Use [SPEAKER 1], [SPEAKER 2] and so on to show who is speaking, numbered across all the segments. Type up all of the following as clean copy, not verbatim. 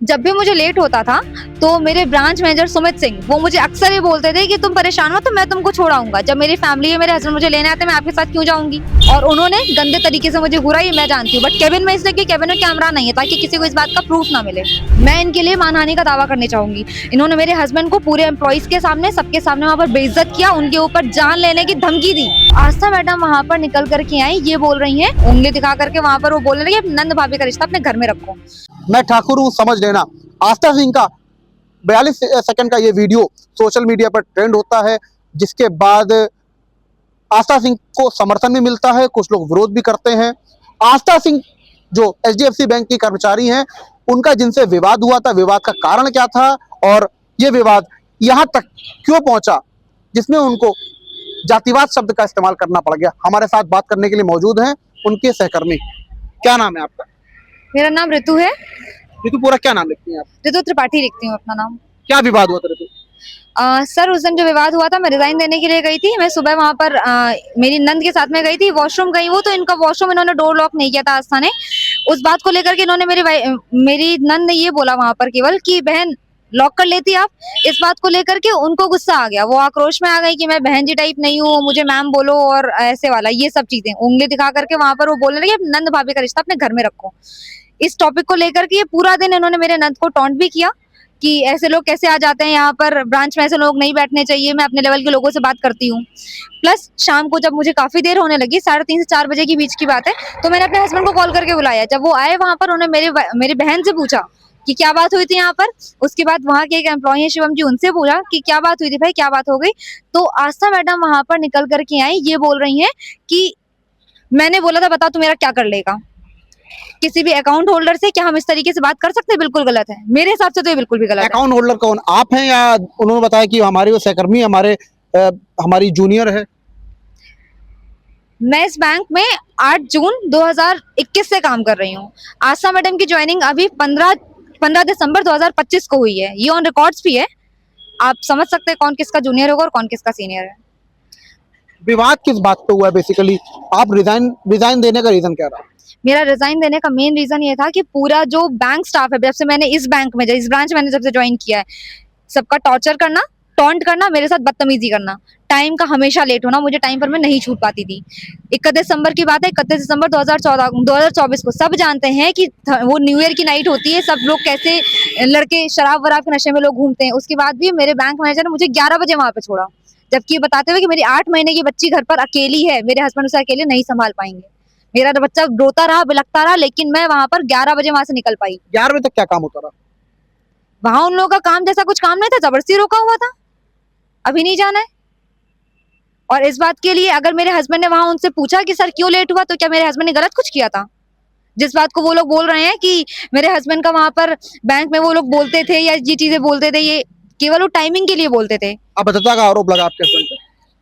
[SPEAKER 1] जब भी मुझे लेट होता था तो मेरे ब्रांच मैनेजर सुमित सिंह वो मुझे अक्सर ये बोलते थे कि तुम परेशान हो तो मैं तुमको छोड़ाऊंगा, जब मेरी फैमिली है, मेरे हस्बैंड मुझे लेने आते हैं, मैं आपके साथ क्यों जाऊंगी। और उन्होंने गंदे तरीके से मुझे घूरा, ये मैं जानती हूँ, बट केबिन में इसलिए कि केबिन में कैमरा नहीं है ताकि किसी को इस बात का प्रूफ ना मिले। मैं इनके लिए मानहानि का दावा करनी चाहूंगी। इन्होंने मेरे हस्बैंड को पूरे एम्प्लॉइज के सामने, सबके सामने वहां पर बेइज्जत किया, उनके ऊपर जान लेने की धमकी दी। आस्था मैडम वहां पर निकल करके आई, ये बोल रही है उंगली दिखा करके, वहां पर वो बोल रही है नंद भाभी का रिश्ता अपने घर में रखो।
[SPEAKER 2] मैं ठाकुर हूँ समझ लेना। आस्था सिंह का 42 सेकंड का ये वीडियो सोशल मीडिया पर ट्रेंड होता है, जिसके बाद आस्था सिंह को समर्थन भी मिलता है, कुछ लोग विरोध भी करते हैं। आस्था सिंह जो HDFC बैंक की कर्मचारी हैं, उनका जिनसे विवाद हुआ था, विवाद का कारण क्या था और ये विवाद यहाँ तक क्यों पहुंचा जिसमें उनको जातिवाद शब्द का इस्तेमाल करना पड़ गया। हमारे साथ बात करने के लिए मौजूद हैं उनके सहकर्मी। क्या नाम है आपका?
[SPEAKER 1] मेरा नाम ऋतु है।
[SPEAKER 2] ऋतु, पूरा क्या नाम लिखती हैं आप?
[SPEAKER 1] ऋतु त्रिपाठी लिखती हूँ अपना नाम।
[SPEAKER 2] क्या विवाद हुआ था ऋतु?
[SPEAKER 1] सर उस दिन जो विवाद हुआ था, मैं रिजाइन देने के लिए गई थी। मैं सुबह वहां पर मेरी नंद के साथ में गई थी, वॉशरूम गई वो, तो इनका वॉशरूम इन्होंने डोर लॉक नहीं किया था आस्था ने। उस बात को लेकर के इन्होंने मेरी नंद ने ये बोला वहां पर केवल कि बहन लॉक कर लेती आप। इस बात को लेकर के उनको गुस्सा आ गया, वो आक्रोश में आ गई कि मैं बहन जी टाइप नहीं हूँ, मुझे मैम बोलो और ऐसे वाला ये सब चीजें उंगली दिखा करके वहां पर वो बोलने लगी नंद भाभी का रिश्ता अपने घर में रखो। इस टॉपिक को लेकर के ये पूरा दिन इन्होंने मेरे नंद को टॉन्ट भी किया कि ऐसे लोग कैसे आ जाते हैं यहाँ पर, ब्रांच में ऐसे लोग नहीं बैठने चाहिए, मैं अपने लेवल के लोगों से बात करती हूँ। प्लस शाम को जब मुझे काफी देर होने लगी, 3:30 से 4 बजे के बीच की बात है, तो मैंने अपने हस्बैंड को कॉल करके बुलाया। जब वो आए वहां पर, उन्होंने मेरी बहन से पूछा कि क्या बात हुई थी यहाँ पर। उसके बाद वहां के एक एम्प्लॉय है शिवम जी, उनसे पूछा कि क्या बात हुई थी भाई, क्या बात हो गई। तो आस्था मैडम वहां पर निकल करके आई, ये बोल रही है कि मैंने बोला था बता तू मेरा क्या कर लेगा। किसी भी अकाउंट होल्डर से क्या हम इस तरीके से बात कर सकते हैं? बिल्कुल गलत है, मेरे हिसाब से तो ये बिल्कुल भी गलत है।
[SPEAKER 2] अकाउंट होल्डर कौन, आप हैं या उन्होंने बताया कि हमारी वो सहकर्मी हमारी जूनियर है?
[SPEAKER 1] मैं इस बैंक में 8 जून 2021 से काम कर रही हूँ। आशा मैडम की ज्वाइनिंग अभी 15 दिसंबर 2025 को हुई है, ये ऑन रिकॉर्ड्स भी है। आप समझ सकते हैं कौन किसका जूनियर होगा और कौन किसका सीनियर है।
[SPEAKER 2] विवाद किस बात पे हुआ है बेसिकली? आप रिजाइन देने का रीजन क्या रहा?
[SPEAKER 1] मेरा रिजाइन देने का मेन रीजन ये था कि पूरा जो बैंक स्टाफ है, जब से मैंने इस बैंक में, इस ब्रांच मैंने जब से ज्वाइन किया है, सबका टॉर्चर करना, टॉन्ट करना, मेरे साथ बदतमीजी करना, टाइम का हमेशा लेट होना, मुझे टाइम पर मैं नहीं छूट पाती थी। 31 दिसंबर की बात है, 31 दिसंबर 2024 को सब जानते हैं कि वो न्यू ईयर की नाइट होती है, सब लोग कैसे लड़के शराब वराब के नशे में लोग घूमते हैं। उसके बाद भी मेरे बैंक मैनेजर ने मुझे 11 बजे वहां पे छोड़ा, जबकि बताते हुए कि मेरी 8 महीने की बच्ची घर पर अकेली है, मेरे हस्बैंड उसे अकेले नहीं संभाल पाएंगे। मेरा बच्चा रोता रहा, बिलखता रहा, लेकिन मैं वहां पर 11 बजे वहां से निकल पाई।
[SPEAKER 2] 11 बजे तक क्या काम होता रहा?
[SPEAKER 1] वहां उन लोगों का काम जैसा कुछ काम नहीं था, जबरदस्ती रोका हुआ था, अभी नहीं जाना है। और इस बात के लिए अगर मेरे हस्बैंड ने वहां उनसे पूछा कि सर क्यों लेट हुआ, तो क्या मेरे हस्बैंड ने गलत कुछ किया था? जिस बात को वो लोग बोल रहे हैं कि मेरे हस्बैंड का वहां पर बैंक में वो लोग बोलते थे या ये चीजें बोलते थे, ये केवल वो टाइमिंग के लिए बोलते थे।
[SPEAKER 2] अभद्रता का आरोप लगा आपके हस्बैंड पे?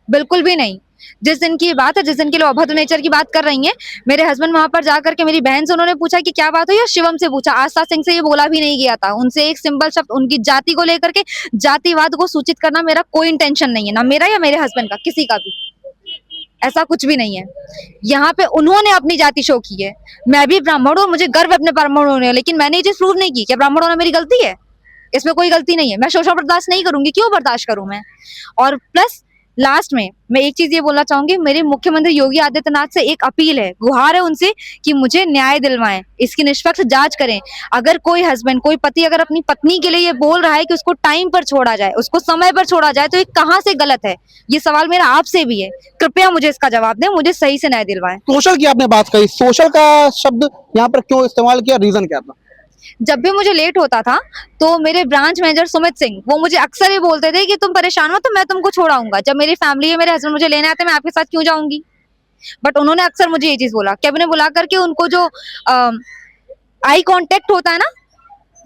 [SPEAKER 1] बिल्कुल भी नहीं। जिस दिन की बात है, जिस दिन के लिए अभद्र नेचर की बात कर रही हैं, मेरे हस्बैंड वहां पर जाकर के मेरी बहन से उन्होंने पूछा कि क्या बात हुई, और शिवम से पूछा। आस्था सिंह से ये बोला भी नहीं गया था। उनसे एक सिंपल शब्द उनकी जाति को लेकर के, जातिवाद को सूचित करना मेरा कोई इंटेंशन नहीं है, ना मेरा या मेरे हस्बैंड का, किसी का भी ऐसा कुछ भी नहीं है। यहाँ पे उन्होंने अपनी जाति शो की है। मैं भी ब्राह्मण हूँ, मुझे गर्व अपने ब्राह्मण होने है, लेकिन मैंने ये चीज प्रूव नहीं की। क्या ब्राह्मण होना मेरी गलती है? इसमें कोई गलती नहीं है। मैं शोषण बर्दाश्त नहीं करूंगी, क्यों बर्दाश्त करूं मैं? और प्लस लास्ट में मैं एक चीज ये बोलना चाहूंगी, मेरे मुख्यमंत्री योगी आदित्यनाथ से एक अपील है, गुहार है उनसे कि मुझे न्याय दिलवाएं, इसकी निष्पक्ष जांच करें। अगर कोई हस्बैंड, कोई पति अगर अपनी पत्नी के लिए ये बोल रहा है कि उसको टाइम पर छोड़ा जाए, उसको समय पर छोड़ा जाए, तो ये कहाँ से गलत है? ये सवाल मेरा आपसे भी है, कृपया मुझे इसका जवाब दें, मुझे सही से न्याय दिलवाएं।
[SPEAKER 2] सोशल की आपने बात कही, सोशल का शब्द यहाँ पर क्यों इस्तेमाल किया, रीजन क्या था?
[SPEAKER 1] जब भी मुझे लेट होता था तो मेरे ब्रांच मैनेजर सुमित सिंह वो मुझे अक्सर ये बोलते थे कि तुम परेशान हो तो मैं तुमको छोड़ाऊंगा, जब मेरी फैमिली है, मेरे हस्बैंड मुझे लेने आते हैं, मैं आपके साथ क्यों जाऊंगी। बट उन्होंने अक्सर मुझे ये चीज बोला, कैबिन में बुला करके उनको जो आई कांटेक्ट होता है ना,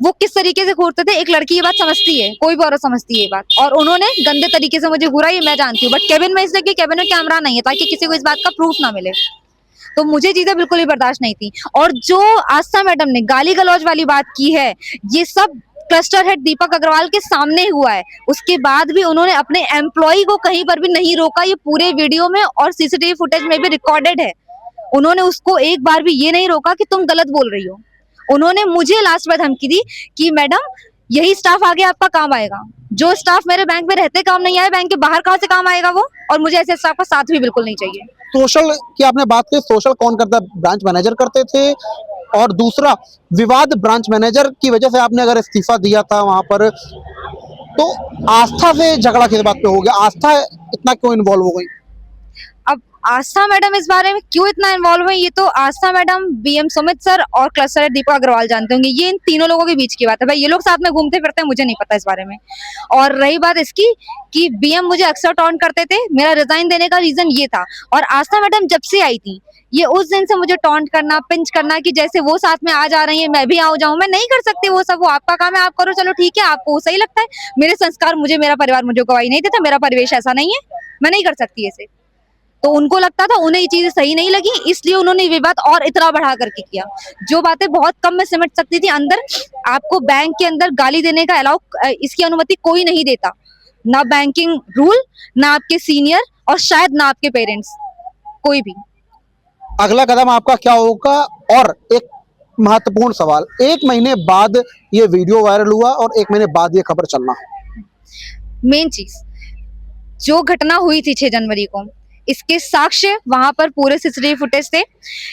[SPEAKER 1] वो किस तरीके से घूरते थे। एक लड़की ये बात समझती है, कोई भी औरत समझती है ये बात, और उन्होंने गंदे तरीके से मुझे घूरा, ये मैं जानती हूँ, बट केबिन में इसलिए कि केबिन में कैमरा नहीं है ताकि किसी को इस बात का प्रूफ ना मिले। तो मुझे चीजें बिल्कुल ही बर्दाश्त नहीं थी। और जो आस्था मैडम ने गाली गलौज वाली बात की है, ये सब क्लस्टर हेड दीपक अग्रवाल के सामने हुआ है। उसके बाद भी उन्होंने अपने एम्प्लॉय को कहीं पर भी नहीं रोका, ये पूरे वीडियो में और सीसीटीवी फुटेज में भी रिकॉर्डेड है। उन्होंने उसको एक बार भी ये नहीं रोका कि तुम गलत बोल रही हो। उन्होंने मुझे लास्ट में धमकी दी कि मैडम यही स्टाफ आगे आपका काम आएगा, जो स्टाफ मेरे बैंक में रहते काम नहीं आए, बैंक के बाहर कहाँ से काम आएगा वो, और मुझे ऐसे स्टाफ का साथ भी बिल्कुल नहीं चाहिए।
[SPEAKER 2] सोशल की आपने बात की, सोशल कौन करता है? ब्रांच मैनेजर करते थे। और दूसरा विवाद ब्रांच मैनेजर की वजह से आपने अगर इस्तीफा दिया था वहां पर, तो आस्था से झगड़ा किस बात पे हो गया? आस्था इतना क्यों इन्वॉल्व हो गई?
[SPEAKER 1] अब आस्था मैडम इस बारे में क्यों इतना इन्वॉल्व है, ये तो आस्था मैडम, बीएम सुमित सर और क्लस्टर हेड दीपक अग्रवाल जानते होंगे। ये इन तीनों लोगों के बीच की बात है भाई, ये लोग साथ में घूमते फिरते हैं, मुझे नहीं पता इस बारे में। और रही बात इसकी कि बीएम मुझे अक्सर टॉन्ट करते थे, मेरा रिजाइन देने का रीजन ये था। और आस्था मैडम जब से आई थी, ये उस दिन से मुझे टॉन्ट करना, पिंच करना कि जैसे वो साथ में आ जा रही है मैं भी आऊं जाऊं। मैं नहीं कर सकती वो सब, वो आपका काम है, आप करो, चलो ठीक है, आपको वो सही लगता है। मेरे संस्कार, मुझे मेरा परिवार मुझे गवाही नहीं देता, मेरा परिवेश ऐसा नहीं है, मैं नहीं कर सकती ऐसे। तो उनको लगता था, उन्हें ये चीजें सही नहीं लगी, इसलिए उन्होंने ये बात और इतना बढ़ा करके किया। जो बातें बहुत कम में सिमट सकती थी अंदर, आपको बैंक के अंदर गाली देने का अलाउ, इसकी अनुमति कोई नहीं देता, ना बैंकिंग रूल, ना आपके सीनियर, और शायद ना आपके पेरेंट्स, कोई भी।
[SPEAKER 2] अगला कदम आपका क्या होगा? और एक महत्वपूर्ण सवाल, 1 महीने बाद ये वीडियो वायरल हुआ और 1 महीने बाद ये खबर चलना,
[SPEAKER 1] मेन चीज, जो घटना हुई थी 6 जनवरी को, इसके साक्ष्य वहां पर पूरे सीसीटीवी फुटेज थे।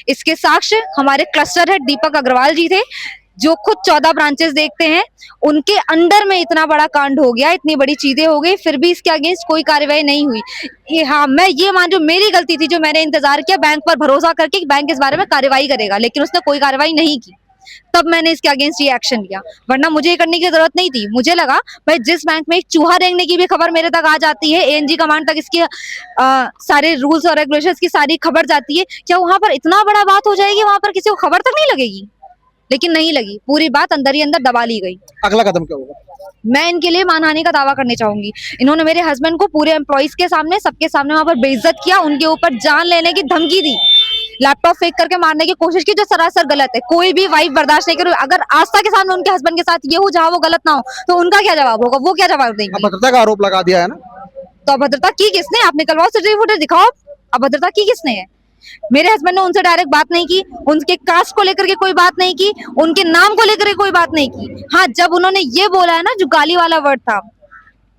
[SPEAKER 1] इसके साक्ष्य हमारे क्लस्टर हेड दीपक अग्रवाल जी थे, जो खुद 14 ब्रांचेस देखते हैं। उनके अंडर में इतना बड़ा कांड हो गया, इतनी बड़ी चीजें हो गई, फिर भी इसके अगेंस्ट कोई कार्रवाई नहीं हुई। ये, हाँ, मैं ये मान, जो मेरी गलती थी, जो मैंने इंतजार किया बैंक पर भरोसा करके कि बैंक इस बारे में कार्रवाई करेगा, लेकिन उसने कोई कार्रवाई नहीं की, तब मैंने इसके अगेंस्ट ये एक्शन लिया। वरना मुझे ये करने की जरूरत नहीं थी। मुझे लगा भाई, जिस बैंक में एक चूहा रेंगने की भी खबर मेरे तक आ जाती है, एएनजी कमांड तक इसके सारे रूल्स और रेगुलेशंस की सारी खबर जाती है, क्या वहां पर इतना बड़ा बात हो जाएगी, वहां पर किसी को खबर तक नहीं लगेगी? लेकिन नहीं लगी, पूरी बात अंदर ही अंदर दबा ली गई।
[SPEAKER 2] अगला कदम क्या होगा?
[SPEAKER 1] मैं इनके लिए मानहानि का दावा करनी चाहूंगी। इन्होंने मेरे हस्बैंड को पूरे एम्प्लॉइज के सामने, सबके सामने वहां पर बेइज्जत किया, उनके ऊपर जान लेने की धमकी दी, लैपटॉप फेंक करके मारने की कोशिश की, जो सरासर गलत है। कोई भी वाइफ बर्दाश्त नहीं करेगी। अगर आस्था के सामने उनके हस्बैंड के साथ ये हो जहां वो गलत ना हो, तो उनका क्या जवाब होगा, वो क्या जवाब देंगे?
[SPEAKER 2] अभद्रता का आरोप लगा दिया है ना?
[SPEAKER 1] तो अभद्रता की किसने? आप निकलवाओ सीसीटीवी फुटेज, दिखाओ अभद्रता की किसने है। मेरे हस्बैंड ने उनसे डायरेक्ट बात नहीं की, उनके कास्ट को लेकर के कोई बात नहीं की, उनके नाम को लेकर के कोई बात नहीं की। हाँ, जब उन्होंने ये बोला है ना, जो गाली वाला वर्ड था,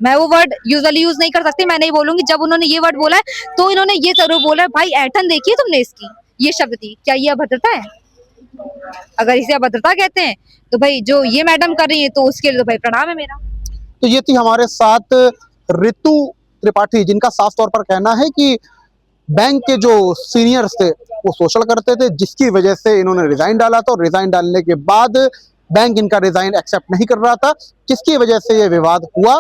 [SPEAKER 1] मैं वो वर्ड यूजुअली यूज नहीं कर सकती, मैं नहीं बोलूंगी। जब उन्होंने ये वर्ड बोला है, तो इन्होंने ये जरूर बोला है, भाई ऐठन देखिए तुमने इसकी, ये शब्द थी, क्या ये अभद्रता है? अगर इसे अभद्रता कहते हैं, तो भाई जो ये मैडम कर रही है, तो उसके लिए तो भाई प्रणाम है मेरा।
[SPEAKER 2] तो ये थी हमारे साथ ऋतु त्रिपाठी, जिनका साफ तौर पर कहना है कि बैंक के जो सीनियर्स थे वो सोशल करते थे, जिसकी वजह से इन्होंने रिजाइन डाला था, और रिजाइन डालने के बाद बैंक इनका रिजाइन एक्सेप्ट नहीं कर रहा था, जिसकी वजह से ये विवाद हुआ।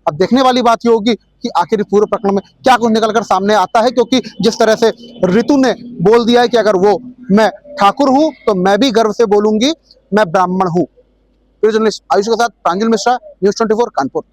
[SPEAKER 2] अब देखने वाली बात ये होगी कि आखिर पूरे प्रकरण में क्या कुछ निकलकर सामने आता है, क्योंकि जिस तरह से ऋतु ने बोल दिया है कि अगर वो मैं ठाकुर हूं तो मैं भी गर्व से बोलूंगी मैं ब्राह्मण हूं। जर्नलिस्ट आयुष के साथ प्रांजल मिश्रा, न्यूज़ 24 कानपुर।